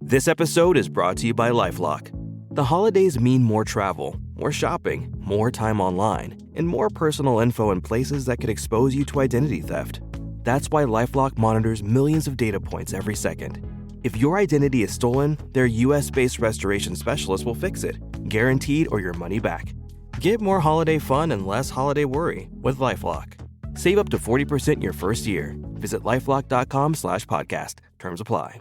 This episode is brought to you by LifeLock. The holidays mean more travel, more shopping, more time online, and more personal info in places that could expose you to identity theft. That's why LifeLock monitors millions of data points every second. If your identity is stolen, their US-based restoration specialist will fix it, guaranteed or your money back. Get more holiday fun and less holiday worry with LifeLock. Save up to 40% your first year. Visit LifeLock.com/podcast. Terms apply.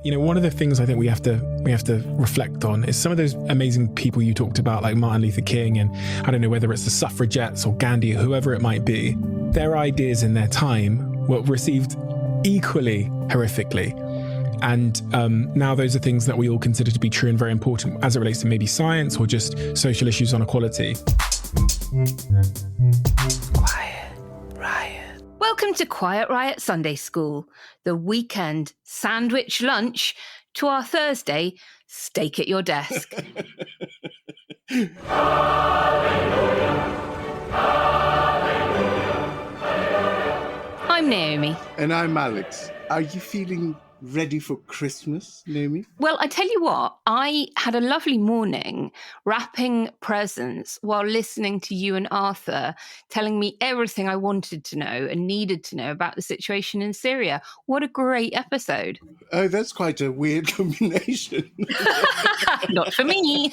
You know, one of the things I think we have to reflect on is some of those amazing people you talked about, like Martin Luther King, and I don't know whether it's the suffragettes or Gandhi, whoever it might be. Their ideas in their time were received equally horrifically. And now those are things that we all consider to be true and very important as it relates to maybe science or just social issues on equality. Quiet Riot. Welcome to Quiet Riot Sunday School, the weekend sandwich lunch to our Thursday steak at your desk. I'm Naomi. And I'm Alex. Are you feeling ready for Christmas, Naomi? Well, I tell you what, I had a lovely morning wrapping presents while listening to you and Arthur telling me everything I wanted to know and needed to know about the situation in Syria. What a great episode. Oh, that's quite a weird combination. Not for me.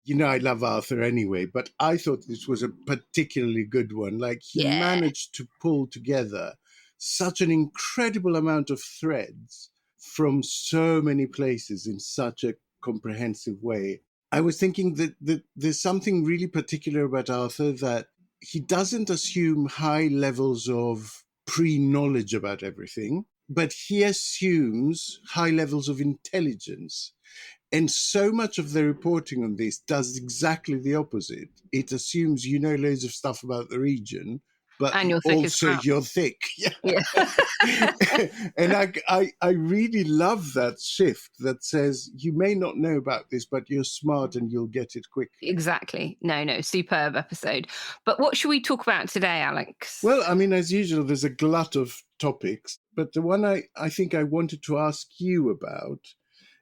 You know, I love Arthur anyway, but I thought this was a particularly good one. Like, he managed to pull together such an incredible amount of threads from so many places in such a comprehensive way. I was thinking that there's something really particular about Arthur, that he doesn't assume high levels of pre-knowledge about everything, but he assumes high levels of intelligence. And so much of the reporting on this does exactly the opposite. It assumes you know loads of stuff about the region, but and you're thick also you're thick. Yeah. And I really love that shift that says you may not know about this, but you're smart and you'll get it quick. Exactly. No, superb episode. But what should we talk about today, Alex? Well, I mean, as usual, there's a glut of topics, but the one I think I wanted to ask you about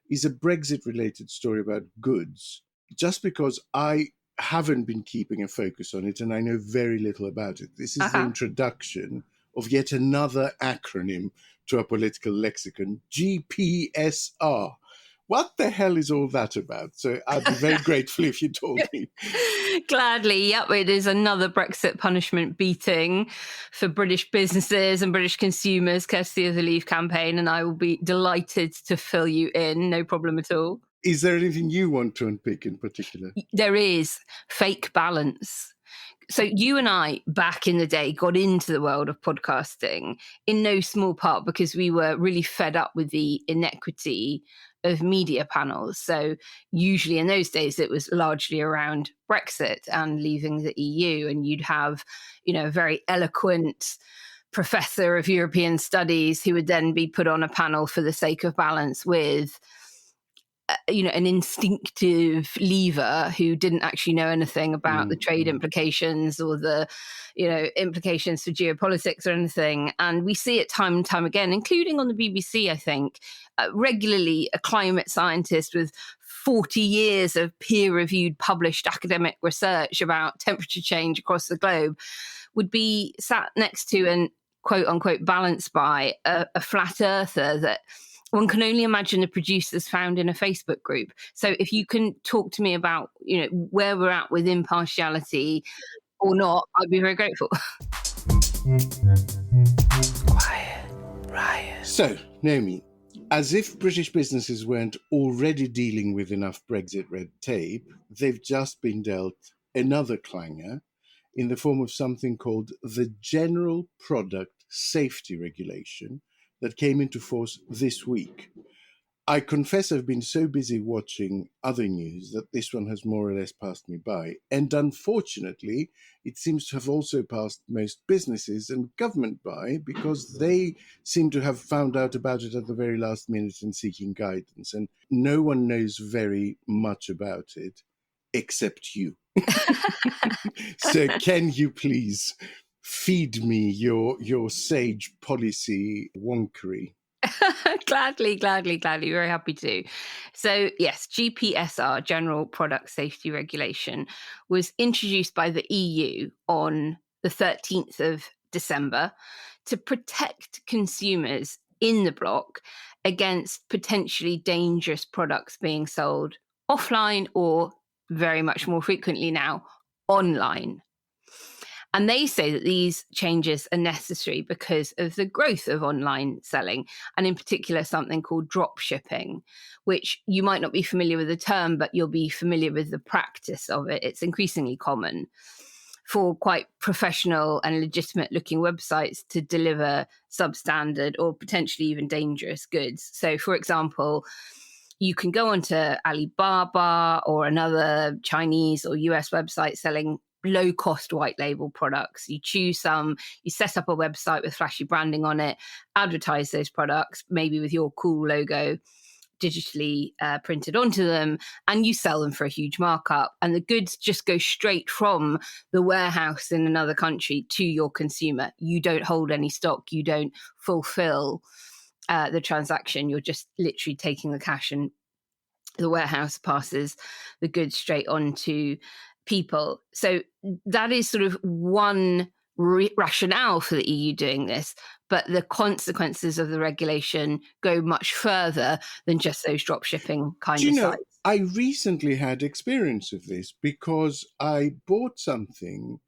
is a Brexit-related story about goods, just because I haven't been keeping a focus on it and I know very little about it. This is the introduction of yet another acronym to our political lexicon, GPSR. What the hell is all that about? So I'd be very grateful if you told me. Gladly. Yep, it is another Brexit punishment beating for British businesses and British consumers, courtesy of the Leave campaign, and I will be delighted to fill you in, no problem at all. Is there anything you want to unpick in particular? There is. Fake balance. So you and I, back in the day, got into the world of podcasting in no small part because we were really fed up with the inequity of media panels. So usually in those days, it was largely around Brexit and leaving the EU. And you'd have, a very eloquent professor of European studies who would then be put on a panel for the sake of balance with an instinctive leaver who didn't actually know anything about the trade implications or the, implications for geopolitics or anything. And we see it time and time again, including on the BBC, I think, regularly a climate scientist with 40 years of peer-reviewed published academic research about temperature change across the globe would be sat next to and quote unquote balanced by a flat earther that one can only imagine the producers found in a Facebook group. So if you can talk to me about, where we're at with impartiality or not, I'd be very grateful. Quiet Riot. So, Naomi, as if British businesses weren't already dealing with enough Brexit red tape, they've just been dealt another clanger in the form of something called the General Product Safety Regulation, that came into force this week. I confess I've been so busy watching other news that this one has more or less passed me by. And unfortunately, it seems to have also passed most businesses and government by, because they seem to have found out about it at the very last minute and seeking guidance. And no one knows very much about it except you. So can you please feed me your sage policy wonkery? Gladly, very happy to. So yes, GPSR, General Product Safety Regulation, was introduced by the EU on the 13th of December to protect consumers in the bloc against potentially dangerous products being sold offline or, very much more frequently now, online. And they say that these changes are necessary because of the growth of online selling, and in particular, something called drop shipping, which you might not be familiar with the term, but you'll be familiar with the practice of it. It's increasingly common for quite professional and legitimate looking websites to deliver substandard or potentially even dangerous goods. So, for example, you can go onto Alibaba or another Chinese or US website selling low-cost white label products. You choose some, you set up a website with flashy branding on it, advertise those products, maybe with your cool logo digitally printed onto them, and you sell them for a huge markup. And the goods just go straight from the warehouse in another country to your consumer. You don't hold any stock. You don't fulfill the transaction. You're just literally taking the cash, and the warehouse passes the goods straight on to people. So that is sort of one rationale for the EU doing this, but the consequences of the regulation go much further than just those drop shipping kind of sites. I recently had experience of this because I bought something.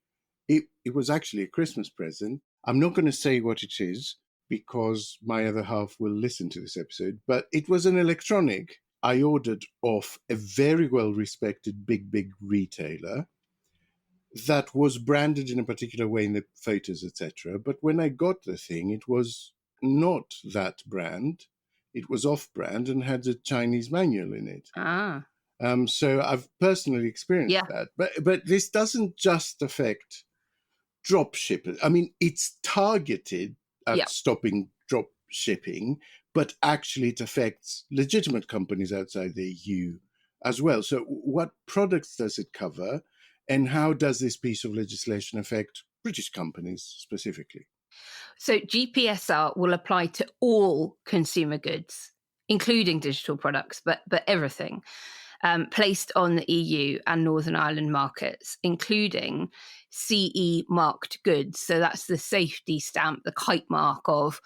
It was actually a Christmas present. I'm not going to say what it is because my other half will listen to this episode, but it was an electronic I ordered off a very well-respected big retailer that was branded in a particular way in the photos, etc. But when I got the thing, it was not that brand. It was off-brand and had a Chinese manual in it. So I've personally experienced that. But this doesn't just affect drop shippers. I mean, it's targeted at stopping drop shipping, but actually it affects legitimate companies outside the EU as well. So what products does it cover, and how does this piece of legislation affect British companies specifically? So GPSR will apply to all consumer goods, including digital products, but everything placed on the EU and Northern Ireland markets, including CE marked goods. So that's the safety stamp, the kite mark of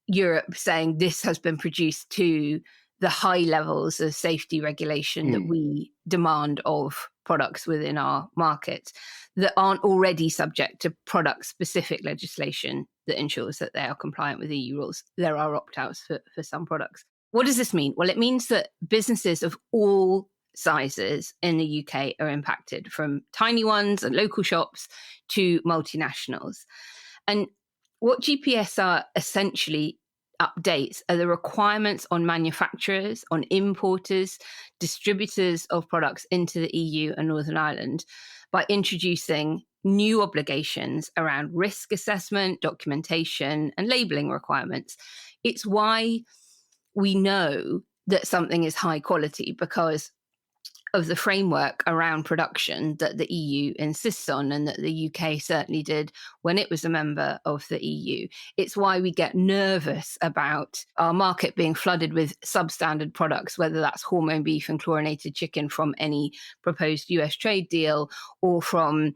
Europe saying this has been produced to the high levels of safety regulation that we demand of products within our market that aren't already subject to product-specific legislation that ensures that they are compliant with EU rules. There are opt-outs for some products. What does this mean? Well, it means that businesses of all sizes in the UK are impacted, from tiny ones and local shops to multinationals. And what GPSR essentially updates are the requirements on manufacturers, on importers, distributors of products into the EU and Northern Ireland by introducing new obligations around risk assessment, documentation, and labelling requirements. It's why we know that something is high quality, because of the framework around production that the EU insists on, and that the UK certainly did when it was a member of the EU. It's why we get nervous about our market being flooded with substandard products, whether that's hormone beef and chlorinated chicken from any proposed US trade deal, or from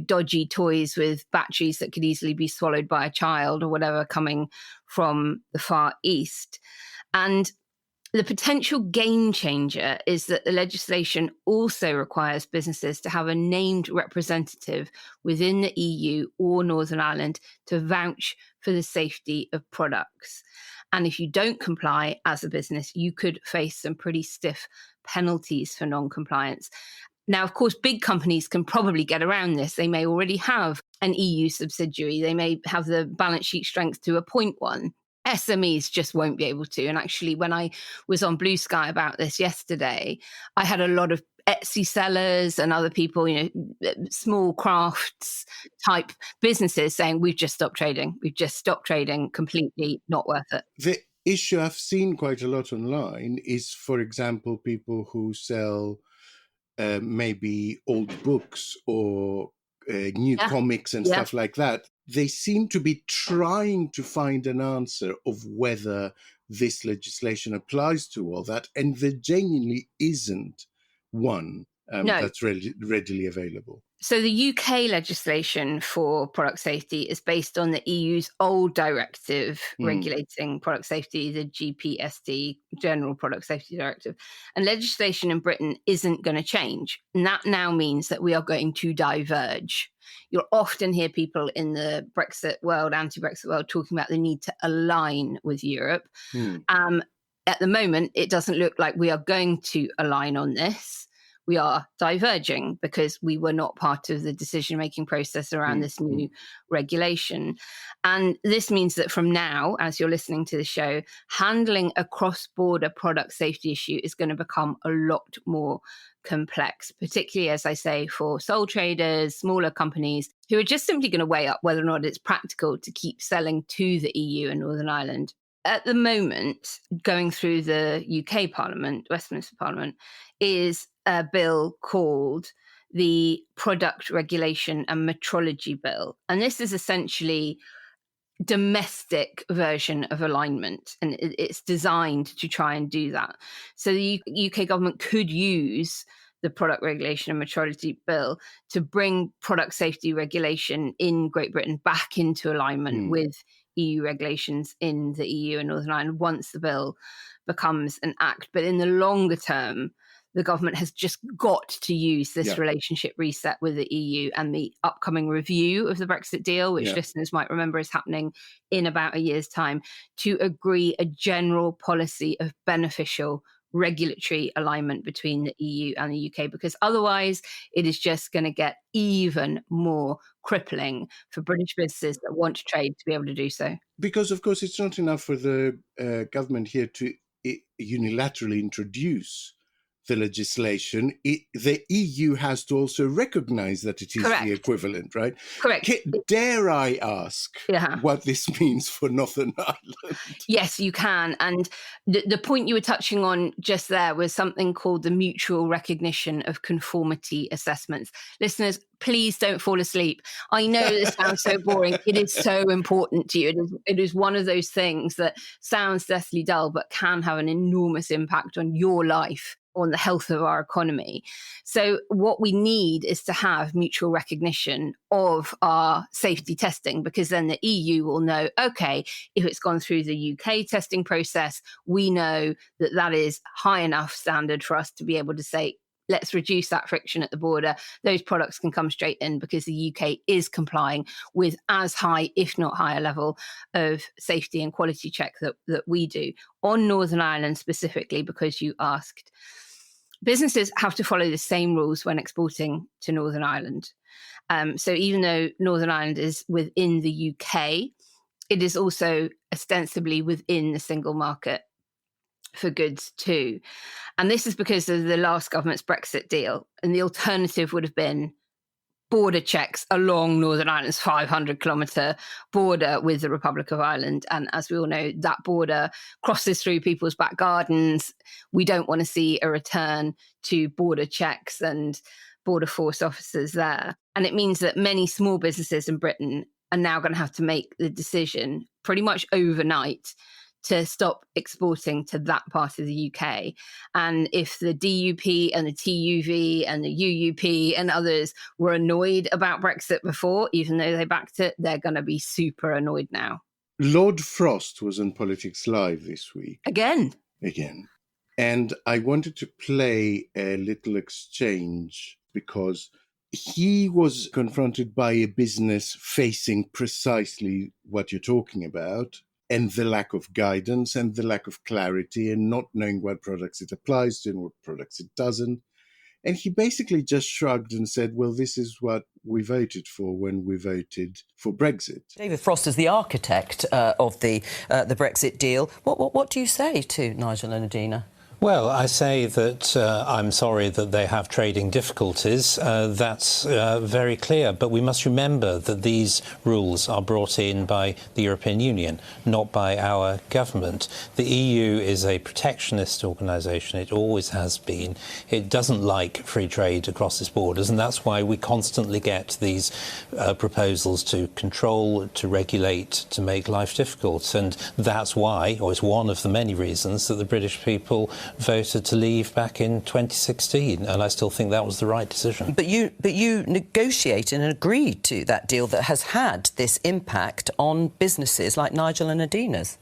dodgy toys with batteries that could easily be swallowed by a child, or whatever coming from the Far East. And the potential game changer is that the legislation also requires businesses to have a named representative within the EU or Northern Ireland to vouch for the safety of products. And if you don't comply as a business, you could face some pretty stiff penalties for non-compliance. Now, of course, big companies can probably get around this. They may already have an EU subsidiary. They may have the balance sheet strength to appoint one. SMEs just won't be able to. And actually, when I was on Blue Sky about this yesterday, I had a lot of Etsy sellers and other people, small crafts type businesses saying, we've just stopped trading. We've just stopped trading, completely not worth it. The issue I've seen quite a lot online is, for example, people who sell maybe old books or new comics and stuff like that. they seem to be trying to find an answer of whether this legislation applies to all that, and there genuinely isn't one that's readily available. So the UK legislation for product safety is based on the EU's old directive regulating product safety, the GPSR, General Product Safety Directive. And legislation in Britain isn't going to change. And that now means that we are going to diverge. You'll often hear people in the Brexit world, anti-Brexit world, talking about the need to align with Europe. At the moment, it doesn't look like we are going to align on this. We are diverging because we were not part of the decision-making process around this new regulation. And this means that from now, as you're listening to the show, handling a cross-border product safety issue is going to become a lot more complex, particularly, as I say, for sole traders, smaller companies who are just simply going to weigh up whether or not it's practical to keep selling to the EU and Northern Ireland. At the moment, going through the UK Parliament, Westminster Parliament, is a bill called the Product Regulation and Metrology Bill. And this is essentially domestic version of alignment, and it's designed to try and do that. So the UK government could use the Product Regulation and Metrology Bill to bring product safety regulation in Great Britain back into alignment with EU regulations in the EU and Northern Ireland once the bill becomes an act. But in the longer term, the government has just got to use this relationship reset with the EU and the upcoming review of the Brexit deal, which listeners might remember is happening in about a year's time, to agree a general policy of beneficial regulatory alignment between the EU and the UK, because otherwise it is just going to get even more crippling for British businesses that want to trade to be able to do so. Because, of course, it's not enough for the government here to unilaterally introduce the legislation. The EU has to also recognize that it is the equivalent, right? Correct. Dare I ask what this means for Northern Ireland? Yes, you can. And the point you were touching on just there was something called the mutual recognition of conformity assessments. Listeners, please don't fall asleep. I know this sounds so boring. It is so important to you. It is one of those things that sounds deathly dull, but can have an enormous impact on your life, on the health of our economy. So what we need is to have mutual recognition of our safety testing, because then the EU will know, okay, if it's gone through the UK testing process, we know that that is high enough standard for us to be able to say, let's reduce that friction at the border. Those products can come straight in because the UK is complying with as high, if not higher level of safety and quality check that we do. On Northern Ireland specifically, because you asked, businesses have to follow the same rules when exporting to Northern Ireland. So even though Northern Ireland is within the UK, it is also ostensibly within the single market for goods too. And this is because of the last government's Brexit deal. And the alternative would have been border checks along Northern Ireland's 500-kilometre border with the Republic of Ireland. And as we all know, that border crosses through people's back gardens. We don't want to see a return to border checks and border force officers there. And it means that many small businesses in Britain are now going to have to make the decision pretty much overnight to stop exporting to that part of the UK. And if the DUP and the TUV and the UUP and others were annoyed about Brexit before, even though they backed it, they're going to be super annoyed now. Lord Frost was on Politics Live this week. Again. And I wanted to play a little exchange because he was confronted by a business facing precisely what you're talking about, and the lack of guidance and the lack of clarity and not knowing what products it applies to and what products it doesn't. And he basically just shrugged and said, well, this is what we voted for when we voted for Brexit. David Frost is the architect of the Brexit deal. What do you say to Nigel and Adina? Well, I say that I'm sorry that they have trading difficulties. That's very clear. But we must remember that these rules are brought in by the European Union, not by our government. The EU is a protectionist organisation. It always has been. It doesn't like free trade across its borders, and that's why we constantly get these proposals to control, to regulate, to make life difficult. And that's why, or it's one of the many reasons, that the British people voted to leave back in 2016, and I still think that was the right decision. But you negotiated and agreed to that deal that has had this impact on businesses like Nigel and Adina's.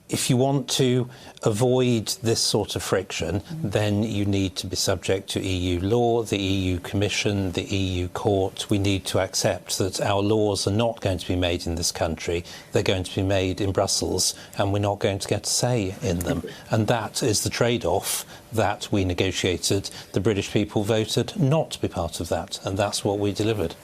If you want to avoid this sort of friction, then you need to be subject to EU law, the EU Commission, the EU Court. We need to accept that our laws are not going to be made in this country. They're going to be made in Brussels, and we're not going to get a say in them. And that is the trade-off that we negotiated. The British people voted not to be part of that, and that's what we delivered.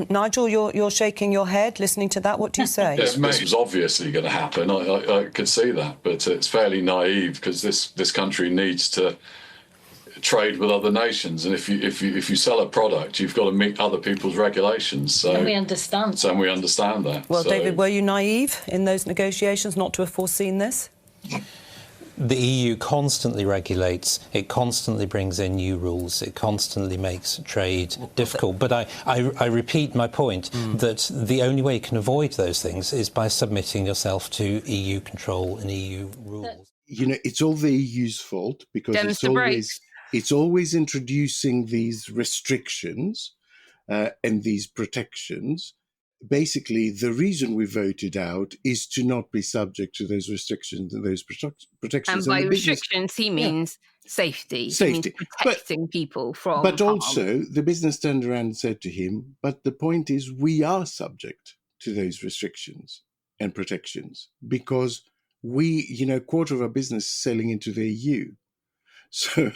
Nigel, you're shaking your head listening to that. What do you say? This was obviously going to happen. I could see that, but it's fairly naive because this country needs to trade with other nations, and if you sell a product, you've got to meet other people's regulations. So and we understand. So we understand that. Well, David, were you naive in those negotiations not to have foreseen this? The EU constantly regulates, it constantly brings in new rules, it constantly makes trade difficult. But I repeat my point that the only way you can avoid those things is by submitting yourself to EU control and EU rules. You know, it's all the EU's fault because it's always introducing these restrictions and these protections. Basically, the reason we voted out is to not be subject to those restrictions and those protections. And by restrictions, he means safety. Safety. He means protecting people from But harm. also, the business turned around and said to him, but the point is we are subject to those restrictions and protections because we, a quarter of our business is selling into the EU. So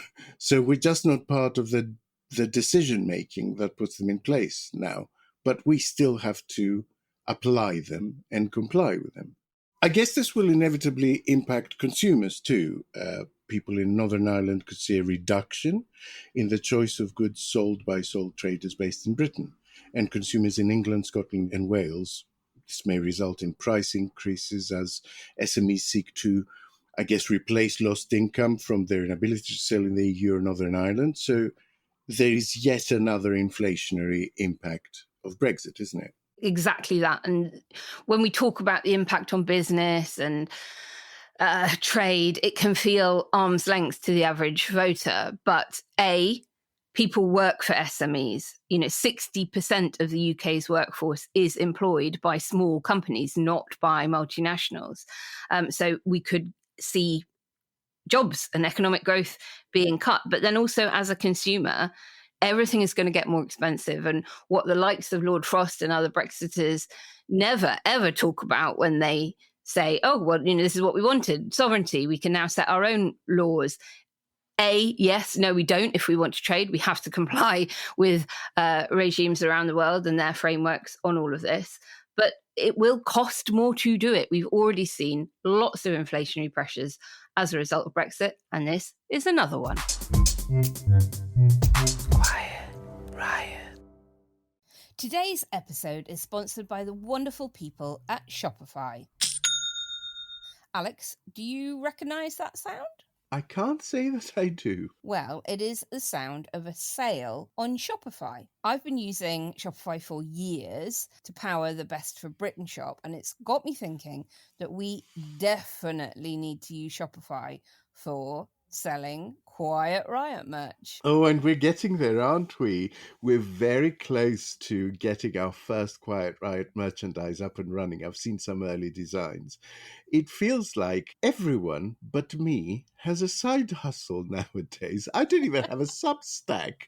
we're just not part of the decision-making that puts them in place now. But we still have to apply them and comply with them. I guess this will inevitably impact consumers too. People in Northern Ireland could see a reduction in the choice of goods sold by sole traders based in Britain. And consumers in England, Scotland and Wales, this may result in price increases as SMEs seek to, replace lost income from their inability to sell in the EU or Northern Ireland. So there is yet another inflationary impact of Brexit, isn't it? Exactly that. And when we talk about the impact on business and trade, it can feel arm's length to the average voter. But people work for SMEs. 60% of the UK's workforce is employed by small companies, not by multinationals. So we could see jobs and economic growth being cut. But then also as a consumer, everything is going to get more expensive. And what the likes of Lord Frost and other Brexiters never, ever talk about when they say, this is what we wanted, sovereignty, we can now set our own laws. Yes, no, we don't. If we want to trade, we have to comply with regimes around the world and their frameworks on all of this. But it will cost more to do it. We've already seen lots of inflationary pressures as a result of Brexit, and this is another one. Quiet Riot. Today's episode is sponsored by the wonderful people at Shopify. Alex, do you recognise that sound? I can't say that I do. Well, it is the sound of a sale on Shopify. I've been using Shopify for years to power the Best for Britain shop, and it's got me thinking that we definitely need to use Shopify for selling Quiet Riot merch. Oh, and we're getting there, aren't we? We're very close to getting our first Quiet Riot merchandise up and running. I've seen some early designs. It feels like everyone but me has a side hustle nowadays. I don't even have a Substack.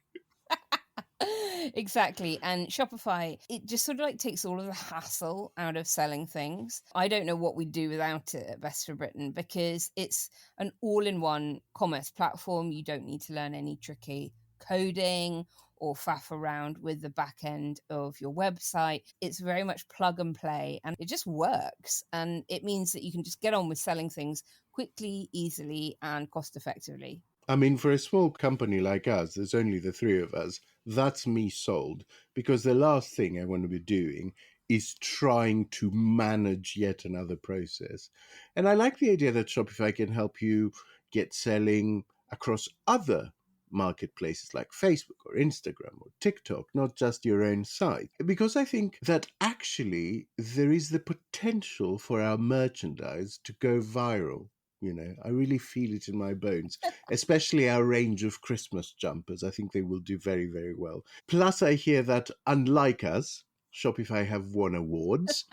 Exactly. And Shopify, it just sort of takes all of the hassle out of selling things. I don't know what we'd do without it at Best for Britain because it's an all-in-one commerce platform. You don't need to learn any tricky coding or faff around with the back end of your website. It's very much plug and play, and it just works. And it means that you can just get on with selling things quickly, easily, and cost effectively. I mean, for a small company like us, there's only the three of us, that's me sold. Because the last thing I want to be doing is trying to manage yet another process. And I like the idea that Shopify can help you get selling across other marketplaces like Facebook or Instagram or TikTok, not just your own site. Because I think that actually there is the potential for our merchandise to go viral. You know, I really feel it in my bones, especially our range of Christmas jumpers. I think they will do very, very well. Plus, I hear that unlike us, Shopify have won awards.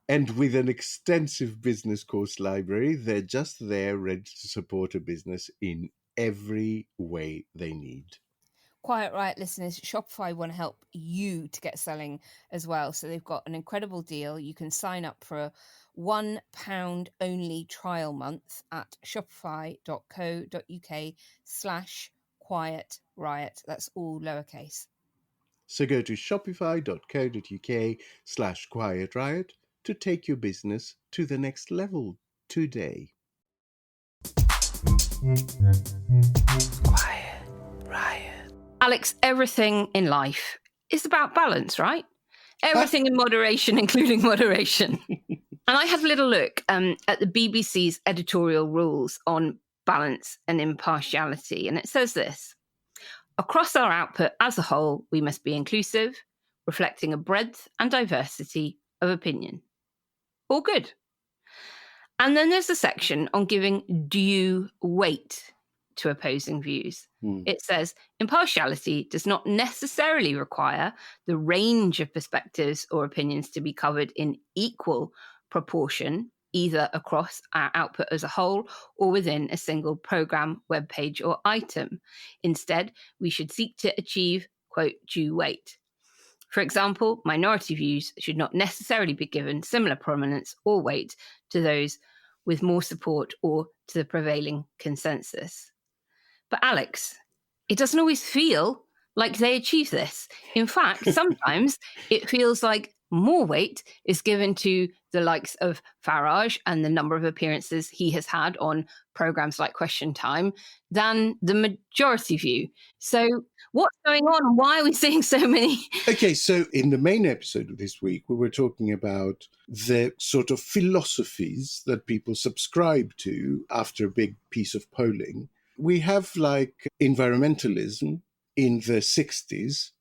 And with an extensive business course library, they're just there ready to support a business in every way they need. Quite right, listeners. Shopify want to help you to get selling as well. So they've got an incredible deal. You can sign up for a £1 only trial month at shopify.co.uk/quiet-riot. That's all lowercase. So go to shopify.co.uk/quiet-riot to take your business to the next level today. Quiet Riot. Alex, everything in life is about balance, right? Everything in moderation, including moderation. And I had a little look at the BBC's editorial rules on balance and impartiality. And it says this: across our output as a whole, we must be inclusive, reflecting a breadth and diversity of opinion. All good. And then there's a section on giving due weight to opposing views. It says, impartiality does not necessarily require the range of perspectives or opinions to be covered in equal proportion, either across our output as a whole or within a single program, web page, or item. Instead, we should seek to achieve, quote, due weight. For example, minority views should not necessarily be given similar prominence or weight to those with more support or to the prevailing consensus. But Alex, it doesn't always feel like they achieve this. In fact, sometimes it feels like more weight is given to the likes of Farage and the number of appearances he has had on programs like Question Time than the majority view. So what's going on and why are we seeing so many? Okay, so in the main episode of this week, we were talking about the sort of philosophies that people subscribe to after a big piece of polling. We have like environmentalism in the 60%,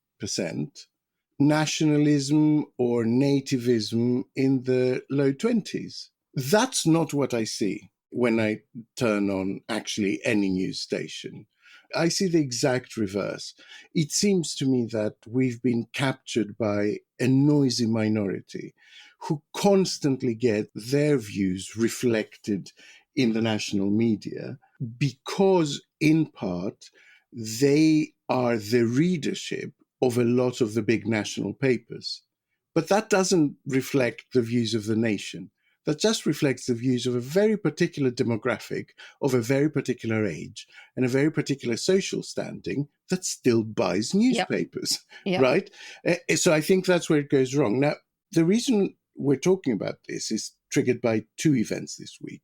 nationalism or nativism in the low 20s. That's not what I see when I turn on actually any news station. I see the exact reverse. It seems to me that we've been captured by a noisy minority who constantly get their views reflected in the national media because, in part, they are the readership of a lot of the big national papers. But that doesn't reflect the views of the nation. That just reflects the views of a very particular demographic of a very particular age and a very particular social standing that still buys newspapers, right? So I think that's where it goes wrong. Now, the reason we're talking about this is triggered by two events this week.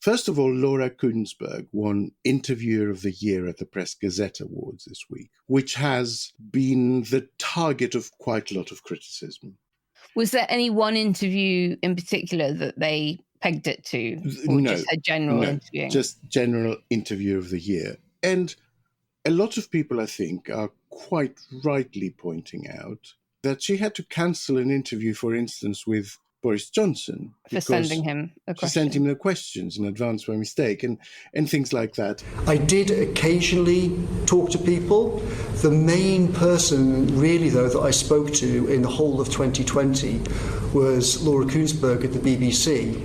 First of all, Laura Kuenssberg won Interviewer of the Year at the Press Gazette Awards this week, which has been the target of quite a lot of criticism. Was there any one interview in particular that they pegged it to? Or just a general interviewing? Just general Interview of the Year. And a lot of people, I think, are quite rightly pointing out that she had to cancel an interview, for instance, with Boris Johnson. For sending him a question. She sent him the questions in advance by mistake and things like that. I did occasionally talk to people. The main person, really, though, that I spoke to in the whole of 2020 was Laura Kuenssberg at the BBC,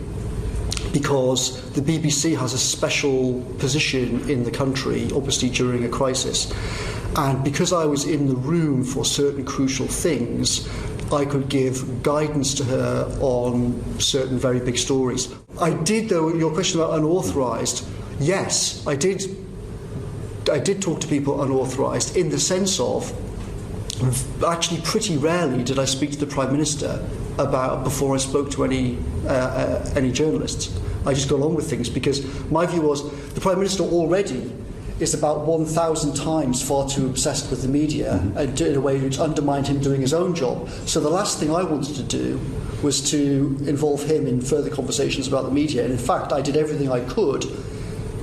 because the BBC has a special position in the country, obviously during a crisis. And because I was in the room for certain crucial things, I could give guidance to her on certain very big stories. I did, though, your question about unauthorised, yes, I did talk to people unauthorised in the sense of Actually, pretty rarely did I speak to the Prime Minister before I spoke to any journalists. I just go along with things because my view was the Prime Minister already is about 1,000 times far too obsessed with the media and in a way which undermined him doing his own job. So the last thing I wanted to do was to involve him in further conversations about the media. And in fact, I did everything I could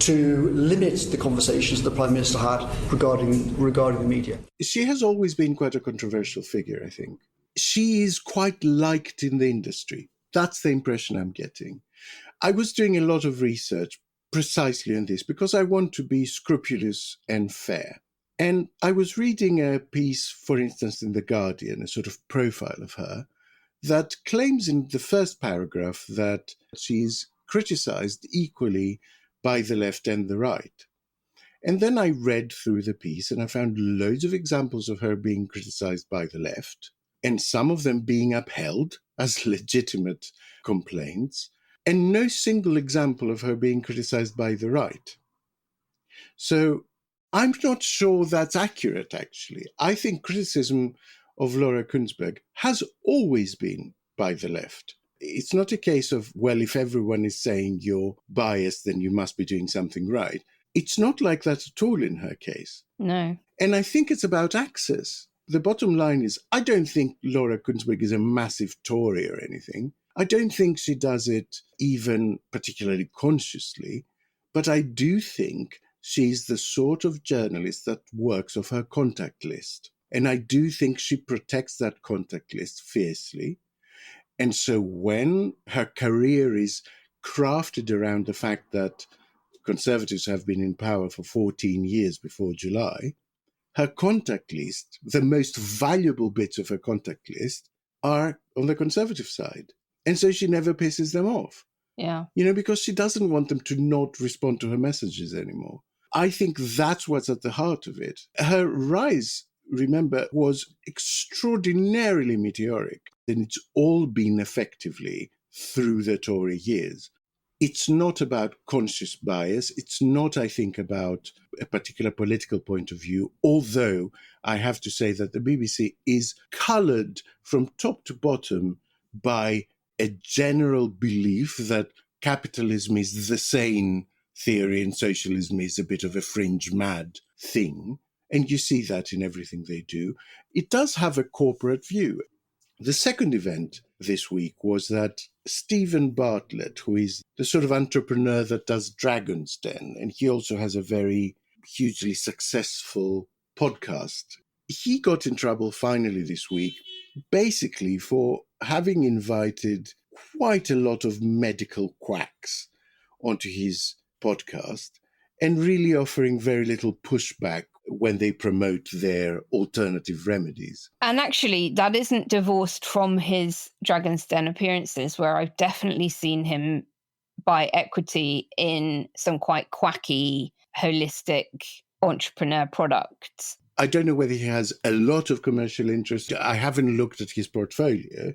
to limit the conversations the Prime Minister had regarding the media. She has always been quite a controversial figure, I think. She is quite liked in the industry. That's the impression I'm getting. I was doing a lot of research precisely on this because I want to be scrupulous and fair. And I was reading a piece, for instance, in The Guardian, a sort of profile of her, that claims in the first paragraph that she's criticised equally by the left and the right. And then I read through the piece and I found loads of examples of her being criticised by the left, and some of them being upheld as legitimate complaints, and no single example of her being criticised by the right. So I'm not sure that's accurate, actually. I think criticism of Laura Kuenssberg has always been by the left. It's not a case of, well, if everyone is saying you're biased, then you must be doing something right. It's not like that at all in her case. No. And I think it's about access. The bottom line is, I don't think Laura Kuenssberg is a massive Tory or anything. I don't think she does it even particularly consciously, but I do think she's the sort of journalist that works off her contact list. And I do think she protects that contact list fiercely. And so when her career is crafted around the fact that Conservatives have been in power for 14 years before July, her contact list, the most valuable bits of her contact list, are on the Conservative side. And so she never pisses them off. Yeah. Because she doesn't want them to not respond to her messages anymore. I think that's what's at the heart of it. Her rise, remember, was extraordinarily meteoric. And it's all been effectively through the Tory years. It's not about conscious bias. It's not, I think, about a particular political point of view, although I have to say that the BBC is coloured from top to bottom by a general belief that capitalism is the sane theory and socialism is a bit of a fringe mad thing. And you see that in everything they do. It does have a corporate view. The second event this week was that Steven Bartlett, who is the sort of entrepreneur that does Dragon's Den, and he also has a very hugely successful podcast, he got in trouble finally this week, basically for having invited quite a lot of medical quacks onto his podcast and really offering very little pushback when they promote their alternative remedies. And actually, that isn't divorced from his Dragon's Den appearances, where I've definitely seen him buy equity in some quite quacky, holistic entrepreneur products. I don't know whether he has a lot of commercial interest. I haven't looked at his portfolio.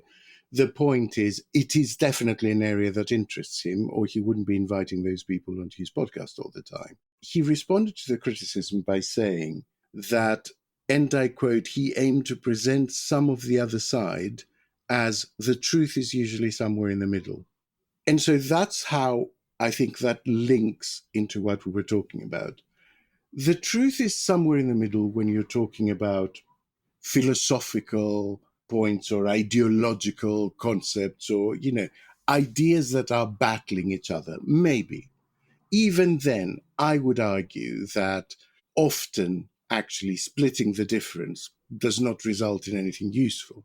The point is, it is definitely an area that interests him, or he wouldn't be inviting those people onto his podcast all the time. He responded to the criticism by saying that, and I quote, he aimed to present some of the other side as the truth is usually somewhere in the middle. And so that's how I think that links into what we were talking about. The truth is somewhere in the middle when you're talking about philosophical points or ideological concepts or, ideas that are battling each other. Maybe. Even then, I would argue that often actually splitting the difference does not result in anything useful.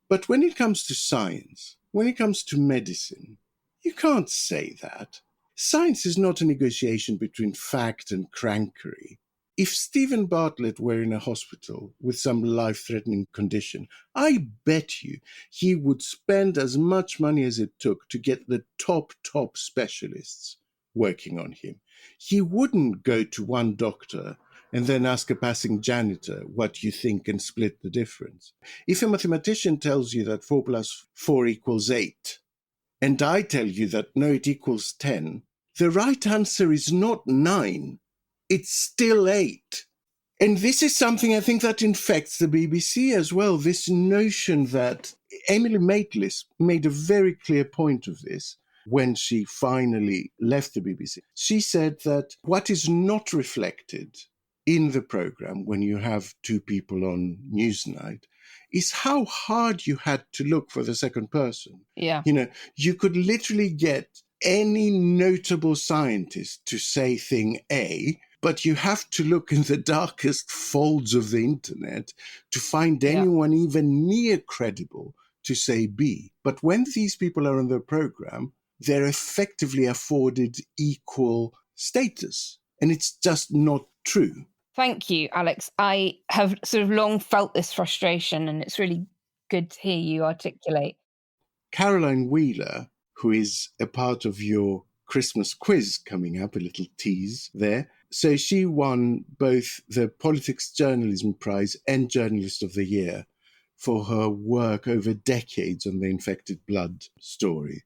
But when it comes to science, when it comes to medicine, you can't say that. Science is not a negotiation between fact and crankery. If Steven Bartlett were in a hospital with some life-threatening condition, I bet you he would spend as much money as it took to get the top specialists working on him. He wouldn't go to one doctor and then ask a passing janitor what you think and split the difference. If a mathematician tells you that 4 plus 4 equals 8, and I tell you that no, it equals 10, the right answer is not 9. It's still 8. And this is something I think that infects the BBC as well, this notion that Emily Maitlis made a very clear point of this when she finally left the BBC. She said that what is not reflected in the programme when you have two people on Newsnight is how hard you had to look for the second person. Yeah. You know, you could literally get any notable scientist to say thing A, but you have to look in the darkest folds of the internet to find anyone even near credible to say B. But when these people are on the programme, they're effectively afforded equal status. And it's just not true. Thank you, Alex. I have sort of long felt this frustration, and it's really good to hear you articulate. Caroline Wheeler, who is a part of your Christmas quiz coming up, a little tease there. So she won both the Politics Journalism Prize and Journalist of the Year for her work over decades on the infected blood story.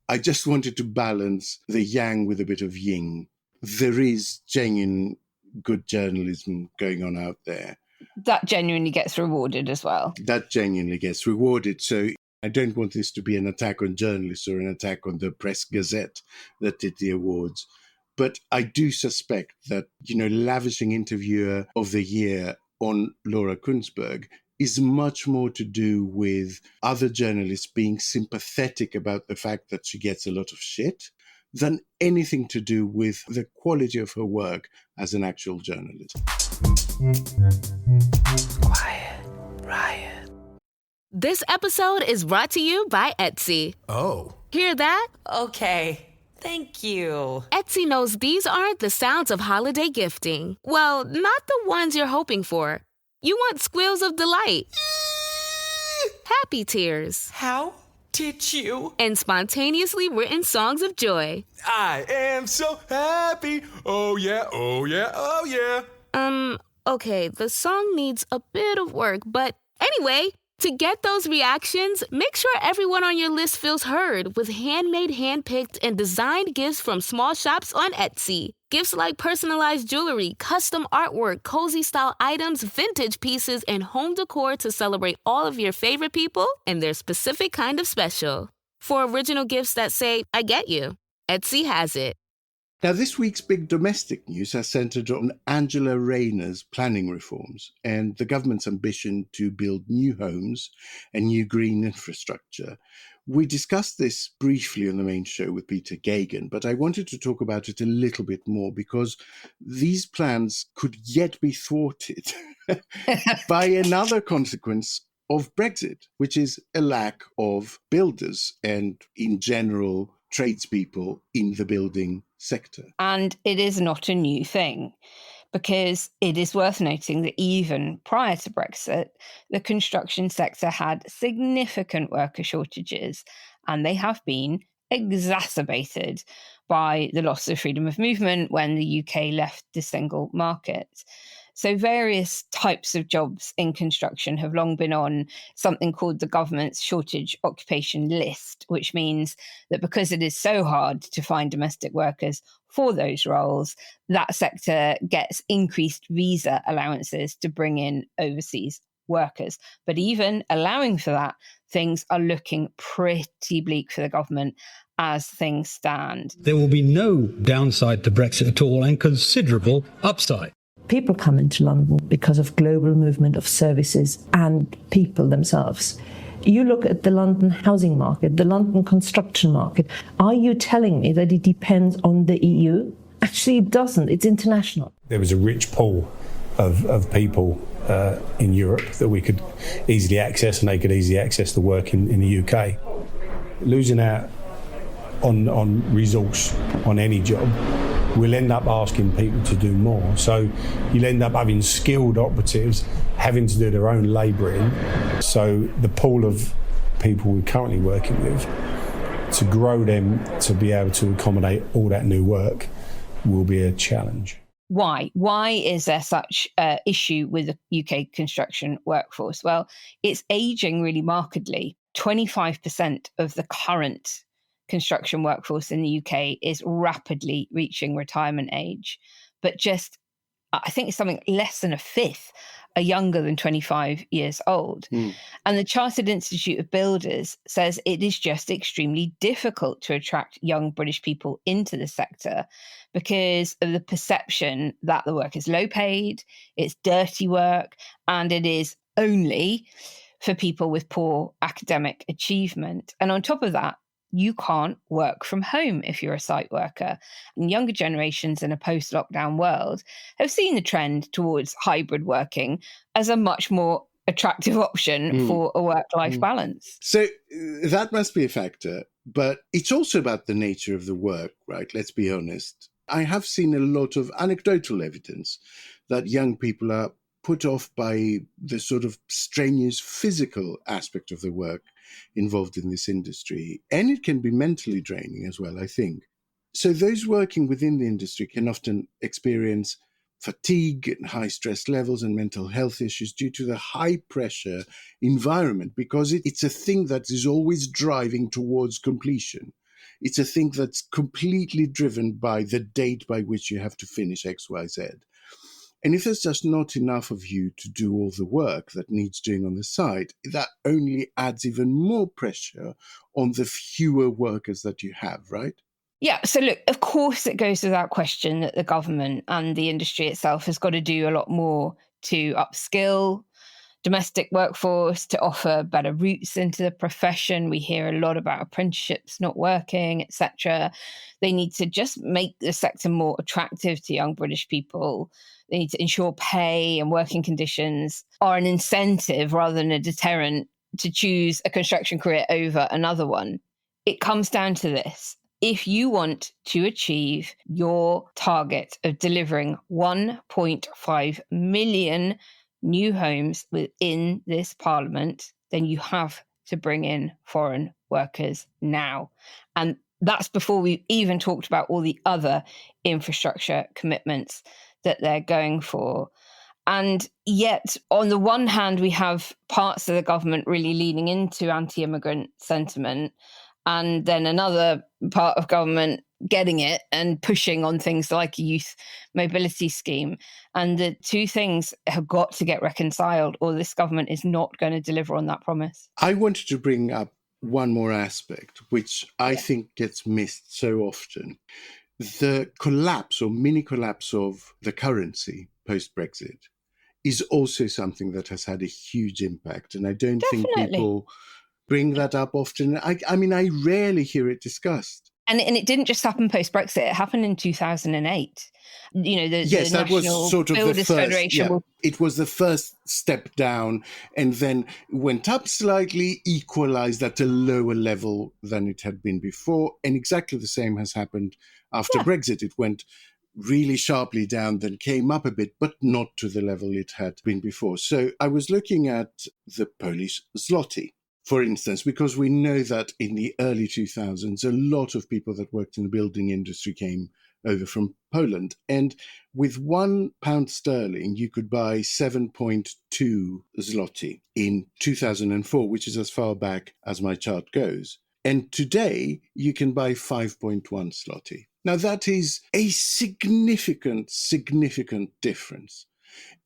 I just wanted to balance the yang with a bit of yin. There is genuine good journalism going on out there. That genuinely gets rewarded as well. That genuinely gets rewarded. So I don't want this to be an attack on journalists or an attack on the Press Gazette that did the awards. But I do suspect that, lavishing Interviewer of the Year on Laura Kuenssberg is much more to do with other journalists being sympathetic about the fact that she gets a lot of shit than anything to do with the quality of her work as an actual journalist. Quiet Riot. This episode is brought to you by Etsy. Oh. Hear that? Okay. Thank you. Etsy knows these aren't the sounds of holiday gifting. Well, not the ones you're hoping for. You want squeals of delight. Happy tears. How did you? And spontaneously written songs of joy. I am so happy. Oh yeah, oh yeah, oh yeah. Okay, the song needs a bit of work, but anyway, to get those reactions, make sure everyone on your list feels heard with handmade, handpicked, and designed gifts from small shops on Etsy. Gifts like personalized jewelry, custom artwork, cozy style items, vintage pieces, and home decor to celebrate all of your favorite people and their specific kind of special. For original gifts that say, I get you, Etsy has it. Now, this week's big domestic news has centred on Angela Rayner's planning reforms and the government's ambition to build new homes and new green infrastructure. We discussed this briefly on the main show with Peter Gagan, but I wanted to talk about it a little bit more because these plans could yet be thwarted by another consequence of Brexit, which is a lack of builders and, in general, tradespeople in the building sector. And it is not a new thing, because it is worth noting that even prior to Brexit, the construction sector had significant worker shortages, and they have been exacerbated by the loss of freedom of movement when the UK left the single market. So various types of jobs in construction have long been on something called the government's shortage occupation list, which means that because it is so hard to find domestic workers for those roles, that sector gets increased visa allowances to bring in overseas workers. But even allowing for that, things are looking pretty bleak for the government as things stand. There will be no downside to Brexit at all, and considerable upside. People come into London because of global movement of services and people themselves. You look at the London housing market, the London construction market. Are you telling me that it depends on the EU? Actually, it doesn't. It's international. There was a rich pool of people in Europe that we could easily access, and they could easily access the work in the UK. Losing out on resource on any job will end up asking people to do more. So you'll end up having skilled operatives having to do their own labouring. So the pool of people we're currently working with, to grow them to be able to accommodate all that new work will be a challenge. Why? Why is there such an issue with the UK construction workforce? Well, it's ageing really markedly. 25% of the current construction workforce in the UK is rapidly reaching retirement age, but just I think it's something less than a fifth, are younger than 25 years old. And the Chartered Institute of Builders says it is just extremely difficult to attract young British people into the sector because of the perception that the work is low paid, it's dirty work, and it is only for people with poor academic achievement. And on top of that, you can't work from home if you're a site worker. And younger generations in a post-lockdown world have seen the trend towards hybrid working as a much more attractive option for a work-life balance. So that must be a factor, but it's also about the nature of the work, right? Let's be honest. I have seen a lot of anecdotal evidence that young people are put off by the sort of strenuous physical aspect of the work involved in this industry. And it can be mentally draining as well, I think. So those working within the industry can often experience fatigue and high stress levels and mental health issues due to the high pressure environment, because it's a thing that is always driving towards completion. It's a thing that's completely driven by the date by which you have to finish X, Y, Z. And if there's just not enough of you to do all the work that needs doing on the site, that only adds even more pressure on the fewer workers that you have, right? Yeah, so look, of course it goes without question that the government and the industry itself has got to do a lot more to upskill domestic workforce, to offer better routes into the profession. We hear a lot about apprenticeships not working, etc. They need to just make the sector more attractive to young British people. They need to ensure pay and working conditions are an incentive rather than a deterrent to choose a construction career over another one. It comes down to this. If you want to achieve your target of delivering 1.5 million new homes within this parliament, then you have to bring in foreign workers now. And that's before we've even talked about all the other infrastructure commitments that they're going for. And yet, on the one hand, we have parts of the government really leaning into anti-immigrant sentiment, and then another part of government getting it and pushing on things like a youth mobility scheme. And the two things have got to get reconciled, or this government is not going to deliver on that promise. I wanted to bring up one more aspect, which I think gets missed so often. The collapse or mini collapse of the currency post-Brexit is also something that has had a huge impact. And I don't think people bring that up often. I mean, I rarely hear it discussed. And it didn't just happen post-Brexit. It happened in 2008. You know, the that was sort of the first. Federation. Yeah, it was the first step down, and then went up slightly, equalized at a lower level than it had been before. And exactly the same has happened after Brexit. It went really sharply down, then came up a bit, but not to the level it had been before. So I was looking at the Polish zloty, for instance, because we know that in the early 2000s, a lot of people that worked in the building industry came over from Poland. And with £1 sterling, you could buy 7.2 zloty in 2004, which is as far back as my chart goes. And today, you can buy 5.1 zloty. Now, that is a significant difference.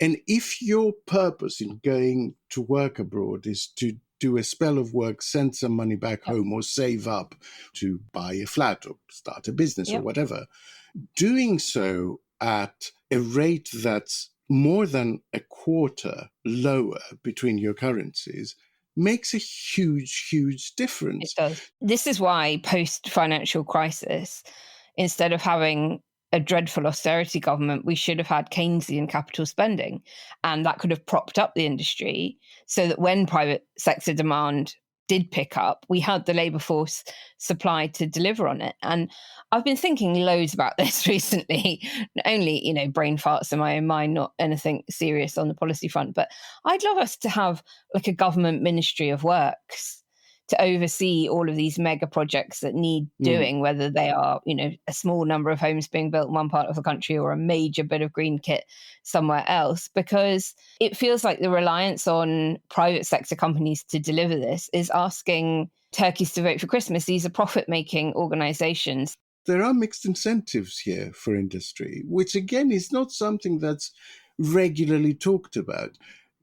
And if your purpose in going to work abroad is to do a spell of work, send some money back home, or save up to buy a flat or start a business or whatever, doing so at a rate that's more than a quarter lower between your currencies makes a huge difference. It does. This is why post-financial crisis, instead of having a dreadful austerity government, we should have had Keynesian capital spending. And that could have propped up the industry so that when private sector demand did pick up, we had the labour force supplied to deliver on it. And I've been thinking loads about this recently, only, brain farts in my own mind, not anything serious on the policy front. But I'd love us to have like a government ministry of works to oversee all of these mega projects that need doing, whether they are, a small number of homes being built in one part of the country or a major bit of green kit somewhere else, because it feels like the reliance on private sector companies to deliver this is asking turkeys to vote for Christmas. These are profit-making organizations. there are mixed incentives here for industry, which again is not something that's regularly talked about.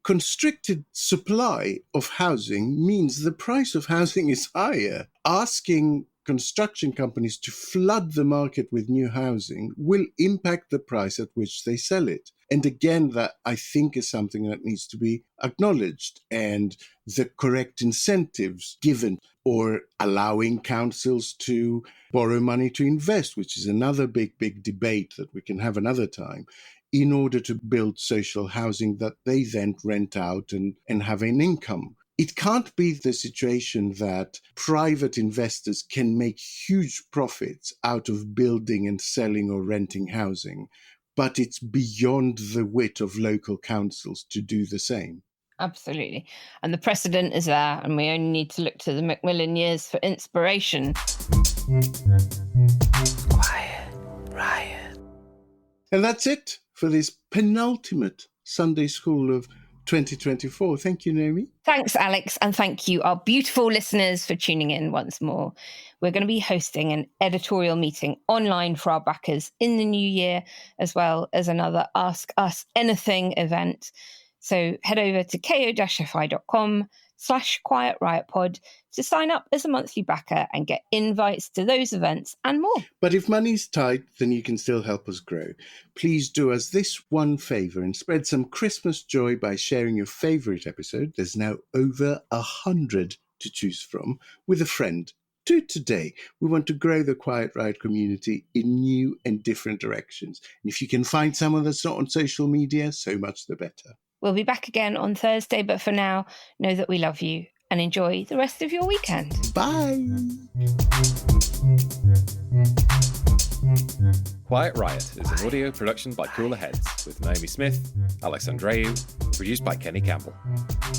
Constricted supply of housing means the price of housing is higher. Asking construction companies to flood the market with new housing will impact the price at which they sell it. And again, that I think is something that needs to be acknowledged, and the correct incentives given, or allowing councils to borrow money to invest, which is another big debate that we can have another time, in order to build social housing that they then rent out and have an income. It can't be the situation that private investors can make huge profits out of building and selling or renting housing, but it's beyond the wit of local councils to do the same. Absolutely. And the precedent is there, and we only need to look to the Macmillan years for inspiration. Quiet Riot. And that's it for this penultimate Sunday School of 2024. Thank you, Naomi. Thanks, Alex, and thank you, our beautiful listeners, for tuning in once more. We're going to be hosting an editorial meeting online for our backers in the new year, as well as another Ask Us Anything event. So head over to ko-fi.com/Quiet Riot Pod to sign up as a monthly backer and get invites to those events and more. But if money's tight, then you can still help us grow. Please do us this one favour and spread some Christmas joy by sharing your favourite episode. There's now over 100 to choose from with a friend. Do it today. We want to grow the Quiet Riot community in new and different directions. And if you can find someone that's not on social media, so much the better. We'll be back again on Thursday, but for now, know that we love you and enjoy the rest of your weekend. Bye! Quiet Riot is an audio production by Cooler Heads with Naomi Smith, Alex Andreou, produced by Kenny Campbell.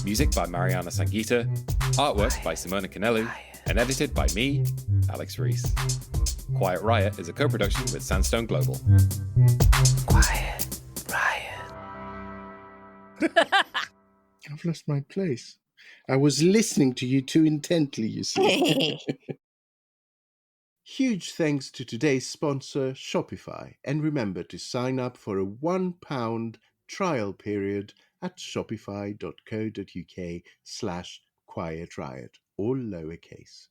Music by Mariana Sangeeta, artwork by Simona Canelu, and edited by me, Alex Reese. Quiet Riot is a co-production with Sandstone Global. Quiet Riot. I've lost my place. I was listening to you too intently, you see. Huge thanks to today's sponsor, Shopify. And remember to sign up for a £1 trial period at shopify.co.uk/quietriot, all lowercase.